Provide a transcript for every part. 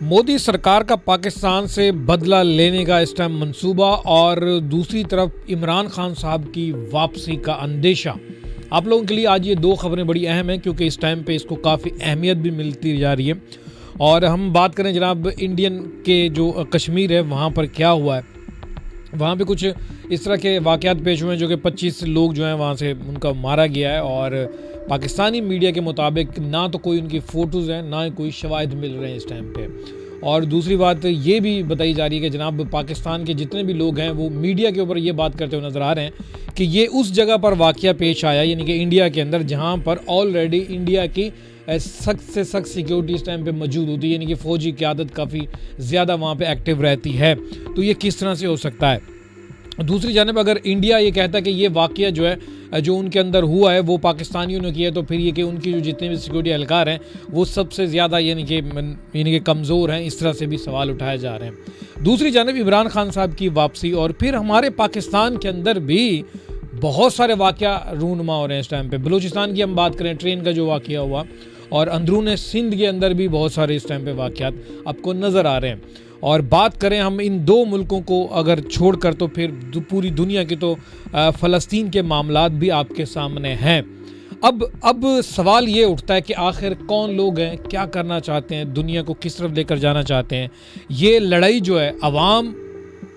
मोदी सरकार का पाकिस्तान से बदला लेने का इस टाइम मंसूबा और दूसरी तरफ इमरान खान साहब की वापसी का अंदेशा। आप लोगों के लिए आज ये दो खबरें बड़ी अहम हैं क्योंकि इस टाइम पे इसको काफ़ी अहमियत भी मिलती जा रही है। और हम बात करें जनाब इंडियन के जो कश्मीर है वहाँ पर क्या हुआ है। वहाँ पे कुछ इस तरह के वाक़यात पेश हुए हैं जो कि 25 लोग जो हैं वहाँ से उनका मारा गया है और पाकिस्तानी मीडिया के मुताबिक ना तो कोई उनकी फ़ोटोज़ हैं ना कोई शवाहिद मिल रहे हैं इस टाइम पे। और दूसरी बात ये भी बताई जा रही है कि जनाब पाकिस्तान के जितने भी लोग हैं वो मीडिया के ऊपर ये बात करते हुए नज़र आ रहे हैं कि ये उस जगह पर वाक़या पेश आया यानी कि इंडिया के अंदर जहाँ पर ऑलरेडी इंडिया की सख्त से सख्त सिक्योरिटी इस टाइम पे मौजूद होती है, यानी कि फ़ौजी क़यादत काफ़ी ज़्यादा वहाँ पे एक्टिव रहती है। तो ये किस तरह से हो सकता है। दूसरी जानिब अगर इंडिया ये कहता है कि ये वाक़या जो है जो उनके अंदर हुआ है वो पाकिस्तानियों ने किया, तो फिर ये कि उनकी जो जितने भी सिक्योरिटी एहलकार हैं वो सबसे ज़्यादा यानी कि कमज़ोर हैं, इस तरह से भी सवाल उठाए जा रहे हैं। दूसरी जानिब इमरान खान साहब की वापसी और फिर हमारे पाकिस्तान के अंदर भी बहुत सारे वाक़या रूनुमा हो रहे हैं इस टाइम पे। बलूचिस्तान की हम बात करें, ट्रेन का जो वाक़या हुआ, और अंदरून सिंध के अंदर भी बहुत सारे इस टाइम पे वाक़यात आपको नज़र आ रहे हैं। और बात करें हम इन दो मुल्कों को अगर छोड़कर तो फिर पूरी दुनिया की तो फ़लस्तीन के मामलात भी आपके सामने हैं। अब सवाल ये उठता है कि आखिर कौन लोग हैं, क्या करना चाहते हैं, दुनिया को किस तरफ लेकर जाना चाहते हैं। ये लड़ाई जो है अवाम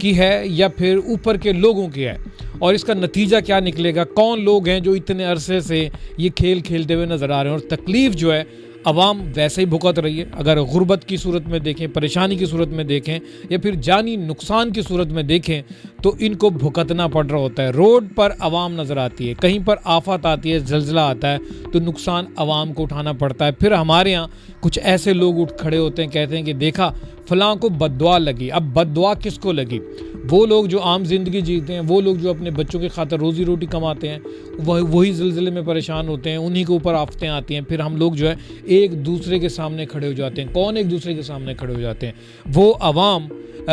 की है या फिर ऊपर के लोगों की है, और इसका नतीजा क्या निकलेगा। कौन लोग हैं जो इतने अरसे से ये खेल खेलते हुए नज़र आ रहे हैं, और तकलीफ़ जो है अवाम वैसे ही भुगत रही है। अगर गुर्बत की सूरत में देखें, परेशानी की सूरत में देखें या फिर जानी नुकसान की सूरत में देखें तो इनको भुगतना पड़ रहा होता है। रोड पर अवाम नज़र आती है, कहीं पर आफत आती है, जल्जला आता है तो नुकसान अवाम को उठाना पड़ता है। फिर हमारे यहाँ कुछ ऐसे लोग उठ खड़े होते हैं, कहते हैं कि देखा फलां को बद्दुआ लगी। अब बद्दुआ किसको लगी? वो लोग जो आम जिंदगी जीते हैं, वो लोग जो अपने बच्चों की खातिर रोज़ी रोटी कमाते हैं, वही ज़िलज़िले में परेशान होते हैं, उन्हीं के ऊपर आफतें आती हैं। फिर हम लोग जो है एक दूसरे के सामने खड़े हो जाते हैं। कौन एक दूसरे के सामने खड़े हो जाते हैं? वो अवाम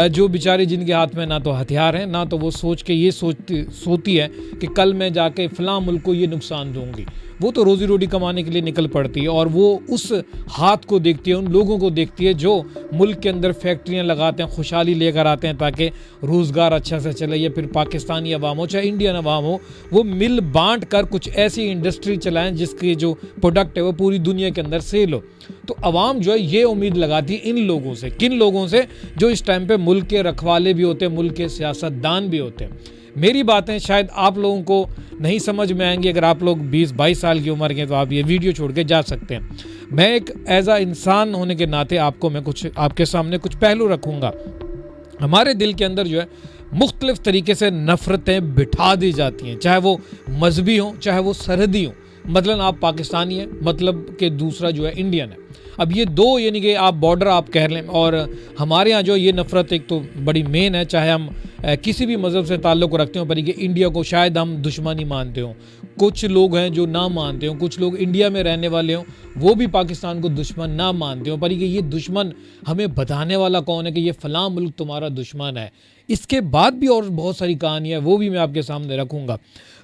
जो बेचारे जिनके हाथ में ना तो हथियार हैं, ना तो वो सोच के ये सोती है कि कल मैं जाके फ़लाँ मुल्क को ये नुकसान दूंगी। वो तो रोज़ी रोटी कमाने के लिए निकल पड़ती है और वो उस हाथ को देखती है, उन लोगों को देखती है जो मुल्क के अंदर फैक्ट्रियां लगाते हैं, खुशहाली लेकर आते हैं ताकि रोज़गार अच्छा से चले। या फिर पाकिस्तानी अवाम हो चाहे इंडियन अवाम हो, वो मिल बांट कर कुछ ऐसी इंडस्ट्री चलाएं जिसकी जो प्रोडक्ट है वो पूरी दुनिया के अंदर सेल हो। तो अवाम जो है ये उम्मीद लगाती है इन लोगों से। किन लोगों से? जो इस टाइम पे मुल्क के रखवाले भी होते हैं, मुल्क के सियासतदान भी होते हैं। मेरी बातें शायद आप लोगों को नहीं समझ में आएंगी। अगर आप लोग 20-22 साल की उम्र के तो आप ये वीडियो छोड़ के जा सकते हैं। मैं एक एज आ इंसान होने के नाते मैं कुछ आपके सामने कुछ पहलू रखूँगा। हमारे दिल के अंदर जो है मुख्तलिफ तरीके से नफ़रतें बिठा दी जाती हैं, चाहे वो मजहबी हों चाहे वो सरहदी हों। मतलब आप पाकिस्तानी हैं, मतलब कि दूसरा जो है इंडियन है। अब ये दो यानी कि आप बॉर्डर आप कह लें, और हमारे यहाँ जो ये नफ़रत एक तो बड़ी मेन है, चाहे हम किसी भी मज़हब से ताल्लुक़ रखते हो, पर कि इंडिया को शायद हम दुश्मन ही मानते हों। कुछ लोग हैं जो ना मानते हों, कुछ लोग इंडिया में रहने वाले हों वो भी पाकिस्तान को दुश्मन ना मानते हों, पर कि ये दुश्मन हमें बताने वाला कौन है कि ये फ़लाँ मुल्क तुम्हारा दुश्मन है। इसके बाद भी और बहुत सारी कहानियाँ वो भी मैं आपके सामने रखूँगा।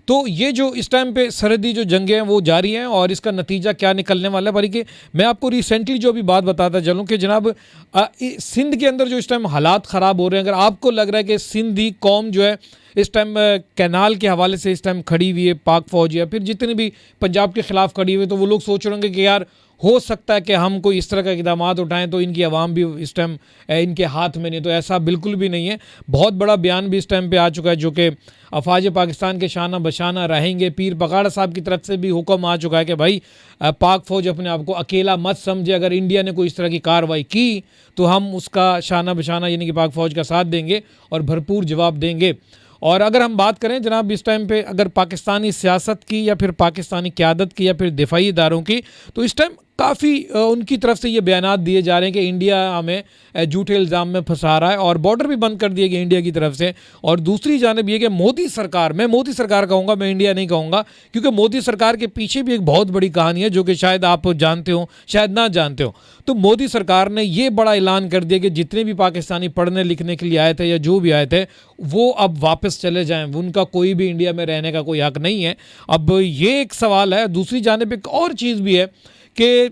तो ये जो इस टाइम पे सरहदी जो जंगें हैं वो जारी हैं और इसका नतीजा क्या निकलने वाला है। पर कि मैं आपको रिसेंटली जो भी बात बताता चलूँ कि जनाब सिंध के अंदर जो इस टाइम हालात ख़राब हो रहे हैं, अगर आपको लग रहा है कि सिंधी कौम जो है इस टाइम कैनाल के हवाले से इस टाइम खड़ी हुई है, पाक फ़ौज या फिर जितने भी पंजाब के ख़िलाफ़ खड़ी हुई है, तो वो लोग सोच रहे होंगे कि यार हो सकता है कि हम कोई इस तरह का इक़दाम उठाएं तो इनकी आवाम भी इस टाइम इनके हाथ में नहीं। तो ऐसा बिल्कुल भी नहीं है। बहुत बड़ा बयान भी इस टाइम पे आ चुका है जो कि अफवाज पाकिस्तान के शाना बशाना रहेंगे। पीर बगाड़ा साहब की तरफ से भी हुक्म आ चुका है कि भाई पाक फ़ौज अपने आप को अकेला मत समझे। अगर इंडिया ने कोई इस तरह की कार्रवाई की तो हम उसका शाना बशाना यानी कि पाक फ़ौज का साथ देंगे और भरपूर जवाब देंगे। और अगर हम बात करें जनाब इस टाइम पे अगर पाकिस्तानी सियासत की या फिर पाकिस्तानी क़यादत की या फिर दिफाई इदारों की, तो इस टाइम काफ़ी उनकी तरफ से ये बयानात दिए जा रहे हैं कि इंडिया हमें झूठे इल्ज़ाम में फंसा रहा है और बॉर्डर भी बंद कर दिए गए इंडिया की तरफ से। और दूसरी जानिब ये कि मोदी सरकार, मैं मोदी सरकार कहूँगा, मैं इंडिया नहीं कहूँगा, क्योंकि मोदी सरकार के पीछे भी एक बहुत बड़ी कहानी है जो कि शायद आप जानते हो शायद ना जानते हो। तो मोदी सरकार ने ये बड़ा ऐलान कर दिया कि जितने भी पाकिस्तानी पढ़ने लिखने के लिए आए थे या जो भी आए थे वो अब वापस चले जाएं, उनका कोई भी इंडिया में रहने का कोई हक नहीं है। अब ये एक सवाल है। दूसरी जानिब एक और चीज़ भी है कि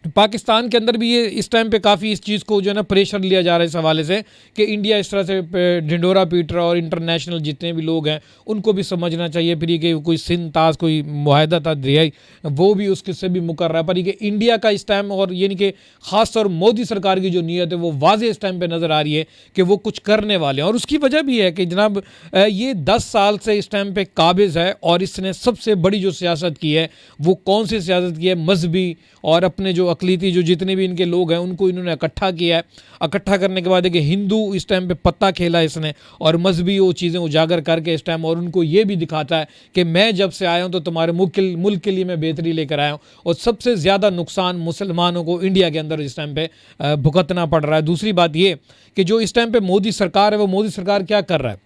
पाकिस्तान के अंदर भी ये इस टाइम पे काफ़ी इस चीज़ को जो है ना प्रेशर लिया जा रहा है इस हवाले से कि इंडिया इस तरह से ढिंडोरा पीट रहा है, और इंटरनेशनल जितने भी लोग हैं उनको भी समझना चाहिए फिर ये कि कोई सिंध ताज कोई मुआहदा था दिया वो भी उसके से भी मुकर रहा है, पर ये कि इंडिया का इस टाइम और यानी कि ख़ास तौर मोदी सरकार की जो नीयत है वो वाज़े इस टाइम पर नज़र आ रही है कि वो कुछ करने वाले हैं। और उसकी वजह भी है कि जनाब ये 10 साल से इस टाइम पे काबिज़ है, और इसने सबसे बड़ी जो सियासत की है वो कौन सी सियासत की है, मजहबी और अपने जो अकलीती जो जितने भी इनके लोग हैं उनको इन्होंने इकट्ठा किया है। इकट्ठा करने के बाद है कि हिंदू इस टाइम पे पत्ता खेला इसने, और मजहबी वो चीज़ें उजागर करके इस टाइम, और उनको ये भी दिखाता है कि मैं जब से आया हूँ तो तुम्हारे मुल्क के लिए मैं बेहतरी लेकर आया हूँ। और सबसे ज़्यादा नुकसान मुसलमानों को इंडिया के अंदर इस टाइम पे भुगतना पड़ रहा है। दूसरी बात ये कि जो इस टाइम पे मोदी सरकार है वो मोदी सरकार क्या कर रहा है,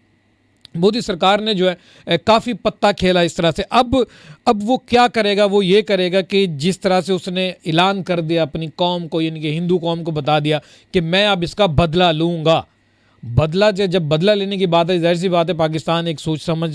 मोदी सरकार ने जो है काफ़ी पत्ता खेला इस तरह से। अब वो क्या करेगा, वो ये करेगा कि जिस तरह से उसने ऐलान कर दिया अपनी कौम को, यानी कि हिंदू कौम को बता दिया कि मैं अब इसका बदला लूँगा। बदला जब बदला लेने की बात है, जाहिर सी बात है पाकिस्तान एक सोच समझ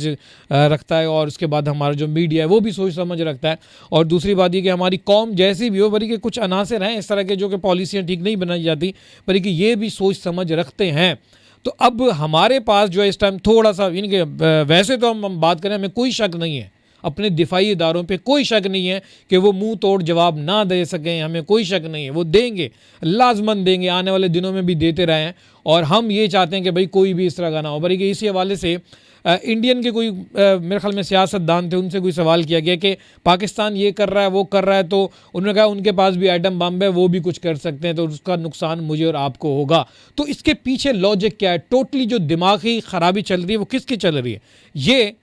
रखता है, और उसके बाद हमारा जो मीडिया है वो भी सोच समझ रखता है। और दूसरी बात ये कि हमारी कौम जैसी भी हो, बल्कि कि कुछ अनासर हैं इस तरह के जो कि पॉलिसियाँ ठीक नहीं बनाई जाती, बल्कि ये भी सोच समझ रखते हैं। तो अब हमारे पास जो है इस टाइम थोड़ा सा, यानी कि वैसे तो हम बात करें हमें कोई शक नहीं है, अपने दिफाई इदारों पे कोई शक नहीं है कि वो मुंह तोड़ जवाब ना दे सकें, हमें कोई शक नहीं है, वो देंगे, लाजमन देंगे, आने वाले दिनों में भी देते रहे हैं। और हम ये चाहते हैं कि भाई कोई भी इस तरह का ना हो। बल्कि इसी हवाले से इंडियन के कोई मेरे ख्याल में सियासतदान थे, उनसे कोई सवाल किया गया कि पाकिस्तान ये कर रहा है वो कर रहा है, तो उन्होंने कहा उनके पास भी एटम बम है, वो भी कुछ कर सकते हैं, तो उसका नुकसान मुझे और आपको होगा। तो इसके पीछे लॉजिक क्या है, टोटली जो दिमागी खराबी चल रही है वो किसकी चल रही है, ये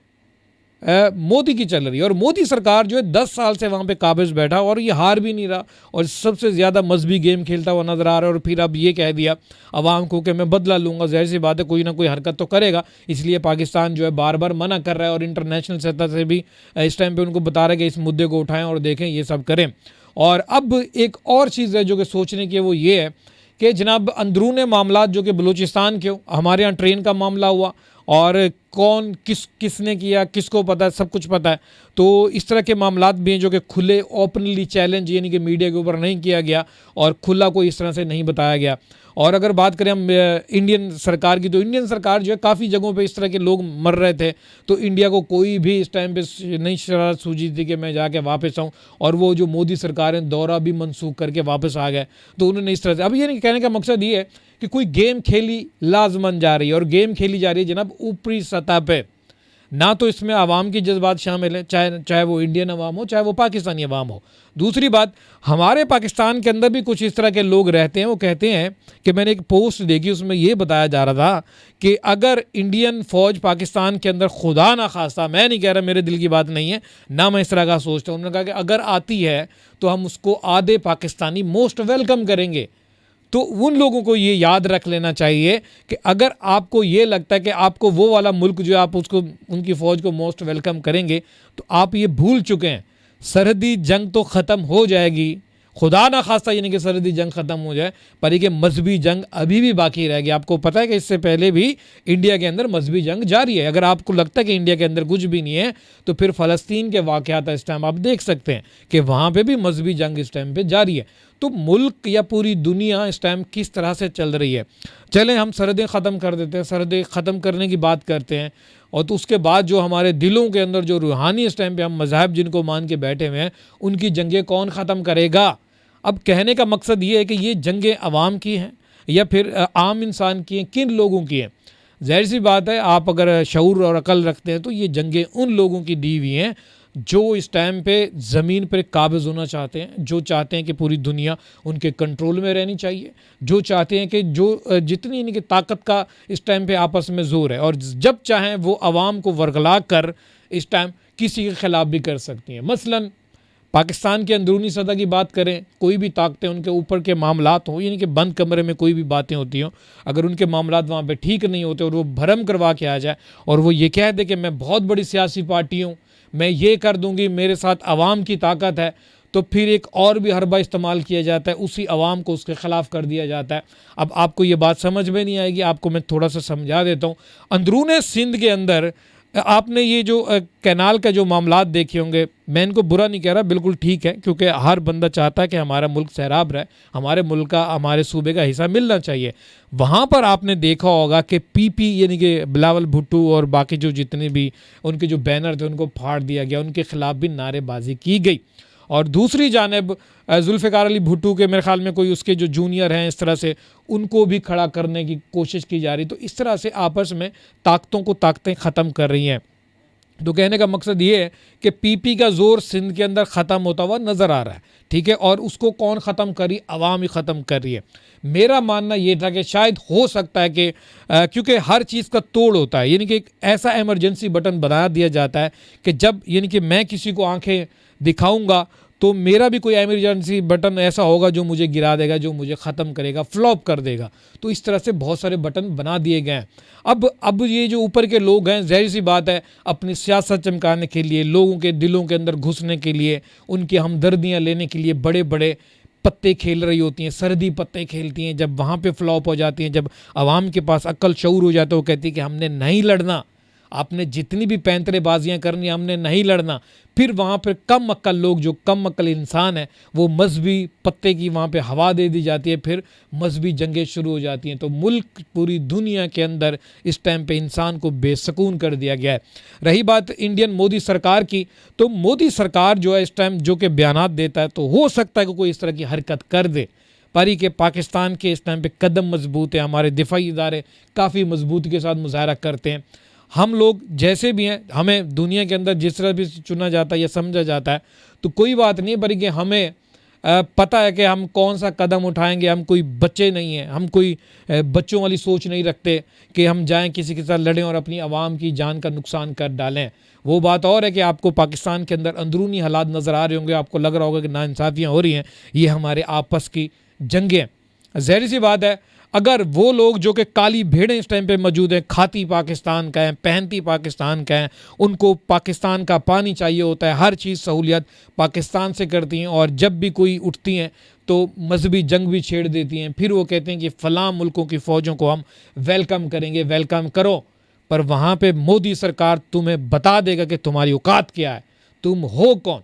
मोदी की चल रही है। और मोदी सरकार जो है 10 साल से वहाँ पे काबिज़ बैठा, और ये हार भी नहीं रहा, और सबसे ज़्यादा मजहबी गेम खेलता हुआ नज़र आ रहा है। और फिर अब ये कह दिया आवाम को कि मैं बदला लूँगा। ज़ाहिर सी बात है कोई ना कोई हरकत तो करेगा, इसलिए पाकिस्तान जो है बार बार मना कर रहा है, और इंटरनेशनल सतह से भी इस टाइम पर उनको बता रहा है कि इस मुद्दे को उठाएँ और देखें, ये सब करें। और अब एक और चीज़ है जो कि सोचने की, वो ये है कि जनाब अंदरून मामलात जो कि बलूचिस्तान के, हमारे यहाँ ट्रेन का मामला हुआ, और कौन किसने किया किसको पता है, सब कुछ पता है। तो इस तरह के मामलात भी हैं जो कि खुले ओपनली चैलेंज, यानी कि मीडिया के ऊपर नहीं किया गया, और खुला कोई इस तरह से नहीं बताया गया। और अगर बात करें हम इंडियन सरकार की, तो इंडियन सरकार जो है काफ़ी जगहों पे इस तरह के लोग मर रहे थे, तो इंडिया को कोई भी इस टाइम पे नहीं शरारत सूझी थी कि मैं जाके वापस आऊँ। और वो जो मोदी सरकार है दौरा भी मनसूख करके वापस आ गए, तो उन्होंने इस तरह से, अब ये कहने का मकसद ये है कि कोई गेम खेली लाजमन जा रही है, और गेम खेली जा रही है जनाब ऊपरी सतह पे, ना तो इसमें आवाम की जज्बात शामिल है, चाहे वो इंडियन अवाम हो, चाहे वो पाकिस्तानी अवाम हो। दूसरी बात, हमारे पाकिस्तान के अंदर भी कुछ इस तरह के लोग रहते हैं, वो कहते हैं कि मैंने एक पोस्ट देखी, उसमें ये बताया जा रहा था कि अगर इंडियन फ़ौज पाकिस्तान के अंदर, खुदा ना खास्ता, मैं नहीं कह रहा, मेरे दिल की बात नहीं है ना, मैं इस तरह का सोचता हूँ, उन्होंने कहा कि अगर आती है तो हम उसको आधे पाकिस्तानी मोस्ट वेलकम करेंगे। तो उन लोगों को ये याद रख लेना चाहिए कि अगर आपको ये लगता है कि आपको वो वाला मुल्क जो आप उसको, उनकी फ़ौज को मोस्ट वेलकम करेंगे, तो आप ये भूल चुके हैं, सरहदी जंग तो ख़त्म हो जाएगी, खुदा ना खास्ता यानी कि सरहदी जंग ख़त्म हो जाए, पर ये मजहबी जंग अभी भी बाकी रहेगी। आपको पता है कि इससे पहले भी इंडिया के अंदर मजहबी जंग जारी है। अगर आपको लगता है कि इंडिया के अंदर कुछ भी नहीं है, तो फिर फ़लस्तीन के वाक़यात इस टाइम आप देख सकते हैं कि वहाँ पे भी मजहबी जंग इस टाइम पे जारी है। तो मुल्क या पूरी दुनिया इस टाइम किस तरह से चल रही है। चलें हम सरहदें ख़त्म कर देते हैं, सरहदें ख़त्म करने की बात करते हैं, और तो उसके बाद जो हमारे दिलों के अंदर जो रूहानी इस टाइम पे हम मज़हब जिनको मान के बैठे हुए हैं, उनकी जंगें कौन ख़त्म करेगा। अब कहने का मकसद ये है कि ये जंगें अवाम की हैं या फिर आम इंसान की हैं, किन लोगों की हैं। ज़ाहिर सी बात है आप अगर शऊर और अकल रखते हैं तो ये जंगें उन लोगों की दी हुई हैं जो इस टाइम पे ज़मीन पर काबिज़ होना चाहते हैं, जो चाहते हैं कि पूरी दुनिया उनके कंट्रोल में रहनी चाहिए, जो चाहते हैं कि जो जितनी इनकी ताकत का इस टाइम पे आपस में ज़ोर है, और जब चाहें वो आवाम को वरगला कर इस टाइम किसी के ख़िलाफ़ भी कर सकती हैं। मसलन पाकिस्तान के अंदरूनी सतह की बात करें, कोई भी ताकतें उनके ऊपर के मामलात हों, यानी कि बंद कमरे में कोई भी बातें होती हों, अगर उनके मामलात वहाँ पे ठीक नहीं होते और वो भरम करवा के आ जाए और वो ये कह दे कि मैं बहुत बड़ी सियासी पार्टी हूँ, मैं ये कर दूँगी, मेरे साथ आवाम की ताकत है, तो फिर एक और भी हरबा इस्तेमाल किया जाता है, उसी आवाम को उसके ख़िलाफ़ कर दिया जाता है। अब आपको ये बात समझ में नहीं आएगी, आपको मैं थोड़ा सा समझा देता हूँ। अंदरून सिंध के अंदर आपने ये जो कैनाल का जो मामलात देखे होंगे, मैं इनको बुरा नहीं कह रहा, बिल्कुल ठीक है, क्योंकि हर बंदा चाहता है कि हमारा मुल्क सैराब रहे, हमारे मुल्क का, हमारे सूबे का हिस्सा मिलना चाहिए। वहाँ पर आपने देखा होगा कि पीपी यानी कि बिलावल भुट्टो और बाकी जो जितने भी उनके जो बैनर थे उनको फाड़ दिया गया, उनके खिलाफ भी नारेबाजी की गई। और दूसरी जानिब जुल्फ़िकार अली भुट्टो के मेरे ख्याल में कोई उसके जो जूनियर हैं, इस तरह से उनको भी खड़ा करने की कोशिश की जा रही। तो इस तरह से आपस में ताकतें ख़त्म कर रही हैं। तो कहने का मकसद ये है कि पीपी का जोर सिंध के अंदर ख़त्म होता हुआ नज़र आ रहा है, ठीक है, और उसको कौन ख़त्म कर रही? अवाम ही ख़त्म कर रही है। मेरा मानना ये था कि शायद हो सकता है कि क्योंकि हर चीज़ का तोड़ होता है, यानी कि एक ऐसा एमरजेंसी बटन बना दिया जाता है कि जब यानी कि मैं किसी को आंखें दिखाऊंगा तो मेरा भी कोई एमरजेंसी बटन ऐसा होगा जो मुझे गिरा देगा, जो मुझे ख़त्म करेगा, फ्लॉप कर देगा। तो इस तरह से बहुत सारे बटन बना दिए गए हैं। अब ये जो ऊपर के लोग हैं, ज़ाहिर सी बात है, अपनी सियासत चमकाने के लिए, लोगों के दिलों के अंदर घुसने के लिए, उनकी हमदर्दियाँ लेने के लिए बड़े बड़े पत्ते खेल रही होती हैं, सर्दी पत्ते खेलती हैं। जब वहाँ पे फ्लॉप हो जाती हैं, जब आवाम के पास अक्ल शऊर हो जाता है, वो कहती है कि हमने नहीं लड़ना, आपने जितनी भी पैंतरेबाजियाँ करनी, हमने नहीं लड़ना। फिर वहाँ पर कम अक्ल लोग, जो कम अक्ल इंसान है, वो मजहबी पत्ते की वहाँ पे हवा दे दी जाती है, फिर मजहबी जंगें शुरू हो जाती हैं। तो मुल्क, पूरी दुनिया के अंदर इस टाइम पे इंसान को बेसकून कर दिया गया है। रही बात इंडियन मोदी सरकार की, तो मोदी सरकार जो है इस टाइम जो कि बयानात देता है, तो हो सकता है कि कोई इस तरह की हरकत कर दे, पारी के पाकिस्तान के इस टाइम पे कदम मजबूत है, हमारे दिफाई इदारे काफ़ी मजबूती के साथ मुजाहरा करते हैं। हम लोग जैसे भी हैं, हमें दुनिया के अंदर जिस तरह भी चुना जाता है या समझा जाता है, तो कोई बात नहीं, बल्कि हमें पता है कि हम कौन सा कदम उठाएंगे। हम कोई बच्चे नहीं हैं, हम कोई बच्चों वाली सोच नहीं रखते कि हम जाएं किसी के साथ लड़ें और अपनी आवाम की जान का नुकसान कर डालें। वो बात और है कि आपको पाकिस्तान के अंदर अंदरूनी हालात नज़र आ रहे होंगे, आपको लग रहा होगा कि नाइंसाफ़ियाँ हो रही हैं, ये हमारे आपस की जंगें। ज़ाहिर सी बात है, अगर वो लोग जो कि काली भेड़ें इस टाइम पे मौजूद हैं, खाती पाकिस्तान का है, पहनती पाकिस्तान का है, उनको पाकिस्तान का पानी चाहिए होता है, हर चीज़ सहूलियत पाकिस्तान से करती हैं, और जब भी कोई उठती हैं तो मजहबी जंग भी छेड़ देती हैं। फिर वो कहते हैं कि फ़लाँ मुल्कों की फ़ौजों को हम वेलकम करेंगे, वेलकम करो। पर वहाँ पे मोदी सरकार तुम्हें बता देगा कि तुम्हारी औकात क्या है, तुम हो कौन।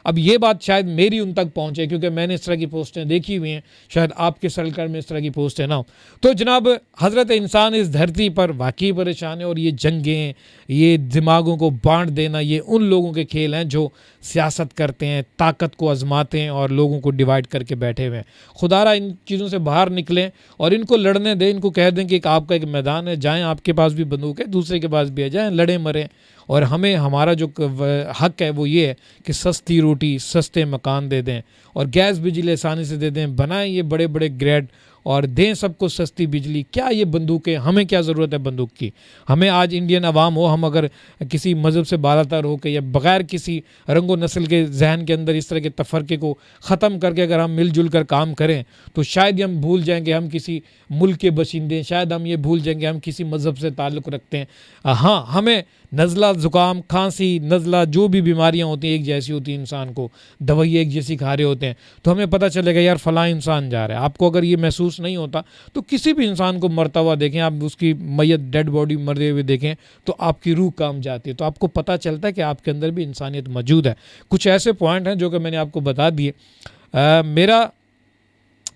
अब ये बात शायद मेरी उन तक पहुँचे, क्योंकि मैंने इस तरह की पोस्टें देखी हुई हैं, शायद आपके सर्कल में इस तरह की पोस्टें ना हो। तो जनाब, हज़रत इंसान इस धरती पर वाकई परेशान है, और ये जंगें, ये दिमागों को बांट देना, ये उन लोगों के खेल हैं जो सियासत करते हैं, ताकत को आजमाते हैं और लोगों को डिवाइड करके बैठे हुए हैं। खुदारा इन चीज़ों से बाहर निकलें और इनको लड़ने दें, इनको कह दें कि आपका एक मैदान है, जाएँ, आपके पास भी बंदूक है, दूसरे के पास भी है, जाएँ, लड़ें मरें। और हमें हमारा जो हक है वो ये है कि सस्ती रोटी, सस्ते मकान दे दें, और गैस बिजली आसानी से दे दें, बनाएं ये बड़े बड़े ग्रेड और दें सबको सस्ती बिजली। क्या ये बंदूकें, हमें क्या ज़रूरत है बंदूक की? हमें आज इंडियन अवाम हो, हम अगर किसी मज़हब से बालातर होकर या बग़ैर किसी रंग व नस्ल के जहन के अंदर इस तरह के तफरके को ख़त्म करके अगर हम मिलजुल कर काम करें, तो शायद हम भूल जाएंगे हम किसी मुल्क के बशिंदे, शायद हम ये भूल जाएंगे हम किसी मज़हब से ताल्लुक़ रखते हैं। हाँ, हमें नज़ला, ज़ुकाम, खांसी, नज़ला, जो भी बीमारियां होती हैं एक जैसी होती हैं, इंसान को दवाई एक जैसी खा रहे होते हैं, तो हमें पता चलेगा यार फ़लाँ इंसान जा रहा है। आपको अगर ये महसूस नहीं होता तो किसी भी इंसान को मरता हुआ देखें, आप उसकी मैयत, डेड बॉडी मरते हुए देखें, तो आपकी रूह काम जाती है, तो आपको पता चलता है कि आपके अंदर भी इंसानियत मौजूद है। कुछ ऐसे पॉइंट हैं जो कि मैंने आपको बता दिए। मेरा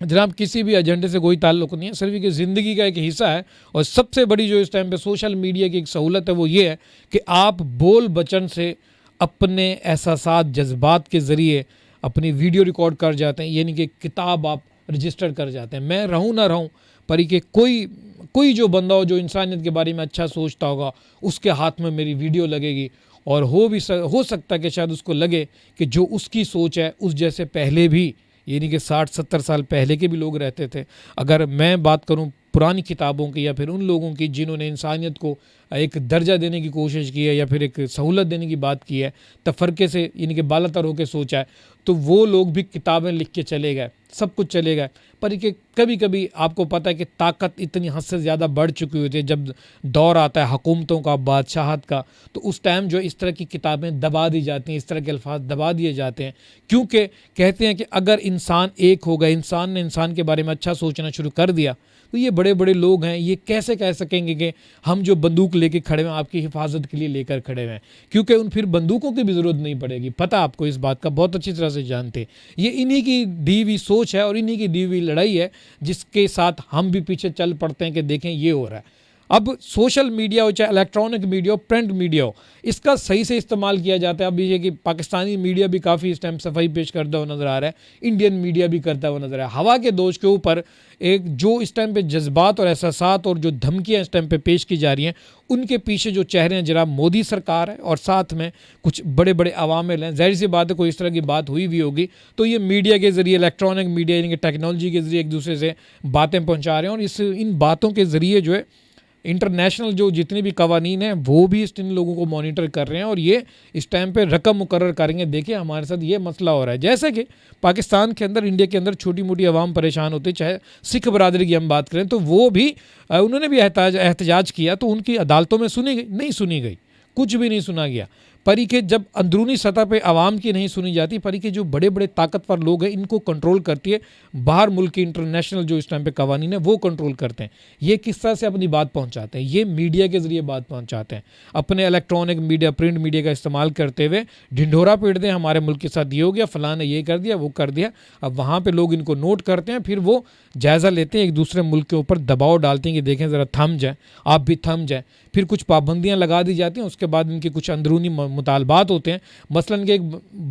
जनाब किसी भी एजेंडे से कोई ताल्लुक़ नहीं है, सिर्फ कि ज़िंदगी का एक हिस्सा है। और सबसे बड़ी जो इस टाइम पे सोशल मीडिया की एक सहूलत है वो ये है कि आप बोल बचन से अपने एहसासात, जज्बात के ज़रिए अपनी वीडियो रिकॉर्ड कर जाते हैं, यानी कि किताब आप रजिस्टर कर जाते हैं। मैं रहूँ ना रहूँ, पर ये कोई जो बंदा हो जो इंसानियत के बारे में अच्छा सोचता होगा, उसके हाथ में मेरी वीडियो लगेगी, और हो सकता है कि शायद उसको लगे कि जो उसकी सोच है उस जैसे पहले भी, यानी कि 60-70 साल पहले के भी लोग रहते थे। अगर मैं बात करूं पुरानी किताबों की या फिर उन लोगों की जिन्होंने इंसानियत को एक दर्जा देने की कोशिश की है या फिर एक सहूलत देने की बात की है, तफरके से यानी कि बालातर होकर सोचा है, तो वो लोग भी किताबें लिख के चले गए, सब कुछ चले गए। पर कि कभी कभी आपको पता है कि ताकत इतनी हद से ज़्यादा बढ़ चुकी होती है, जब दौर आता है हुकूमतों का, बादशाहत का, तो उस टाइम जो इस तरह की किताबें दबा दी जाती हैं, इस तरह के अल्फाज दबा दिए जाते हैं, क्योंकि कहते हैं कि अगर इंसान एक हो गए, इंसान ने इंसान के बारे में अच्छा सोचना शुरू कर दिया, तो ये बड़े बड़े लोग हैं, ये कैसे कह सकेंगे कि हम जो बंदूक लेके खड़े हुए हैं, आपकी हिफाजत के लिए लेकर खड़े हुए हैं, क्योंकि उन फिर बंदूकों की भी ज़रूरत नहीं पड़ेगी। पता आपको इस बात का, बहुत अच्छी तरह से जानते। ये इन्हीं की दी हुई सोच है और इन्हीं की दी हुई लड़ाई है, जिसके साथ हम भी पीछे चल पड़ते हैं कि देखें ये हो रहा है। अब सोशल मीडिया हो, चाहे इलेक्ट्रॉनिक मीडिया हो, प्रिंट मीडिया हो, इसका सही से इस्तेमाल किया जाता है। अब ये कि पाकिस्तानी मीडिया भी काफ़ी इस टाइम सफाई पेश करता हुआ नज़र आ रहा है, इंडियन मीडिया भी करता हुआ नज़र आ रहा है। हवा के दोष के ऊपर एक जो इस टाइम पे जज्बात और एहसासात और जो धमकियाँ इस टाइम पे पेश की जा रही हैं, उनके पीछे जो चेहरे हैं जनाब मोदी सरकार है और साथ में कुछ बड़े बड़े अवामिल हैं। ज़ाहिर सी बात है, कोई इस तरह की बात हुई भी होगी तो ये मीडिया के ज़रिए, इलेक्ट्रॉनिक मीडिया यानी कि टेक्नोलॉजी के ज़रिए एक दूसरे से बातें पहुँचा रहे हैं, और इन बातों के ज़रिए जो है इंटरनेशनल जो जितने भी कवानीन हैं वो भी इन लोगों को मॉनिटर कर रहे हैं, और ये इस टाइम पे रकम मुकर्रर करेंगे। देखिए हमारे साथ ये मसला हो रहा है, जैसे कि पाकिस्तान के अंदर, इंडिया के अंदर छोटी मोटी आवाम परेशान होती है, चाहे सिख बरादरी की हम बात करें तो वो भी उन्होंने भी एहतजाज किया तो उनकी अदालतों में सुनी गई? नहीं सुनी गई, कुछ भी नहीं सुना गया। परी के जब अंदरूनी सतह पे आवाम की नहीं सुनी जाती, परी के जो बड़े बड़े ताकतवर लोग हैं इनको कंट्रोल करती है बाहर मुल्क की इंटरनेशनल जो इस टाइम पे कवानीन है वो कंट्रोल करते हैं। ये किस तरह से अपनी बात पहुंचाते हैं? ये मीडिया के ज़रिए बात पहुंचाते हैं, अपने इलेक्ट्रॉनिक मीडिया, प्रिंट मीडिया का इस्तेमाल करते हुए ढिंढोरा पीटते हैं, हमारे मुल्क के साथ ये हो गया, फलां ने ये कर दिया, वो कर दिया। अब वहाँ पर लोग इनको नोट करते हैं, फिर वो जायज़ा लेते हैं, एक दूसरे मुल्क के ऊपर दबाव डालते हैं कि देखें ज़रा थम जाए, आप भी थम जाए। फिर कुछ पाबंदियां लगा दी जाती हैं, उसके बाद इनके कुछ अंदरूनी मुतालबात होते हैं। मसलन कि एक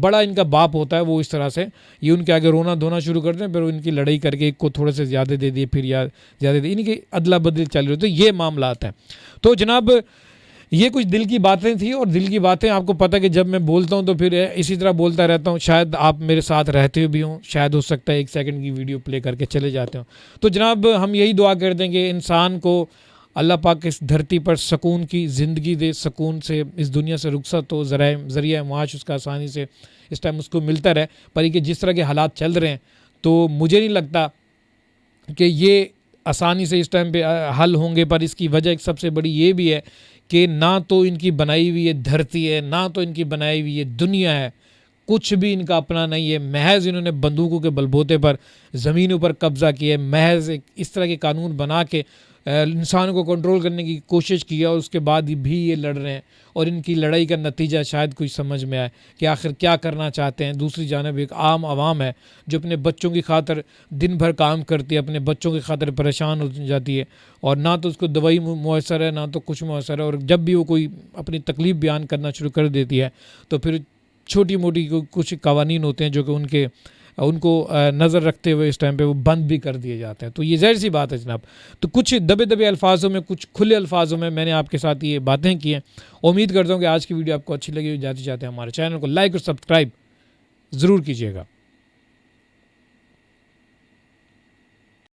बड़ा इनका बाप होता है, वो इस तरह से ये उनके आगे रोना धोना शुरू करते हैं, फिर इनकी लड़ाई करके एक को थोड़े से ज़्यादा दे दिए, फिर या ज़्यादा दे, इनकी अदला बदली चल रही होती है। ये मामला आता है। तो जनाब ये कुछ दिल की बातें थी, और दिल की बातें आपको पता है कि जब मैं बोलता हूँ तो फिर इसी तरह बोलता रहता हूँ। शायद आप मेरे साथ रहते भी हों, शायद हो सकता है 1 सेकंड की वीडियो प्ले करके चले जाते हो। तो जनाब हम यही दुआ करते हैं कि इंसान को अल्लाह पाक इस धरती पर सुकून की ज़िंदगी दे, सुकून से इस दुनिया से रुखसत हो, ज़रिया माश उसका आसानी से इस टाइम उसको मिलता रहे। पर ये जिस तरह के हालात चल रहे हैं तो मुझे नहीं लगता कि ये आसानी से इस टाइम पे हल होंगे। पर इसकी वजह एक सबसे बड़ी ये भी है कि ना तो इनकी बनाई हुई ये धरती है, ना तो इनकी बनाई हुई ये दुनिया है, कुछ भी इनका अपना नहीं है। महज इन्होंने बंदूकों के बलबूते पर ज़मीनों पर कब्ज़ा किया है, महज इस तरह के कानून बना के इंसान को कंट्रोल करने की कोशिश की, और उसके बाद भी ये लड़ रहे हैं। और इनकी लड़ाई का नतीजा शायद कुछ समझ में आए कि आखिर क्या करना चाहते हैं। दूसरी जानब एक आम आवाम है जो अपने बच्चों की खातिर दिन भर काम करती है, अपने बच्चों की खातिर परेशान हो जाती है, और ना तो उसको दवाई मुयसर है, ना तो कुछ मुयसर है। और जब भी वो कोई अपनी तकलीफ़ बयान करना शुरू कर देती है तो फिर छोटी मोटी कुछ कवानीन होते हैं जो कि उनको नज़र रखते हुए इस टाइम पे वो बंद भी कर दिए जाते हैं। तो ये ज़ाहिर सी बात है जनाब। तो कुछ दबे दबे अल्फाजों में, कुछ खुले अल्फाजों में मैंने आपके साथ ये बातें की हैं। उम्मीद करता हूँ कि आज की वीडियो आपको अच्छी लगी। जाते जाते हमारे चैनल को लाइक और सब्सक्राइब ज़रूर कीजिएगा।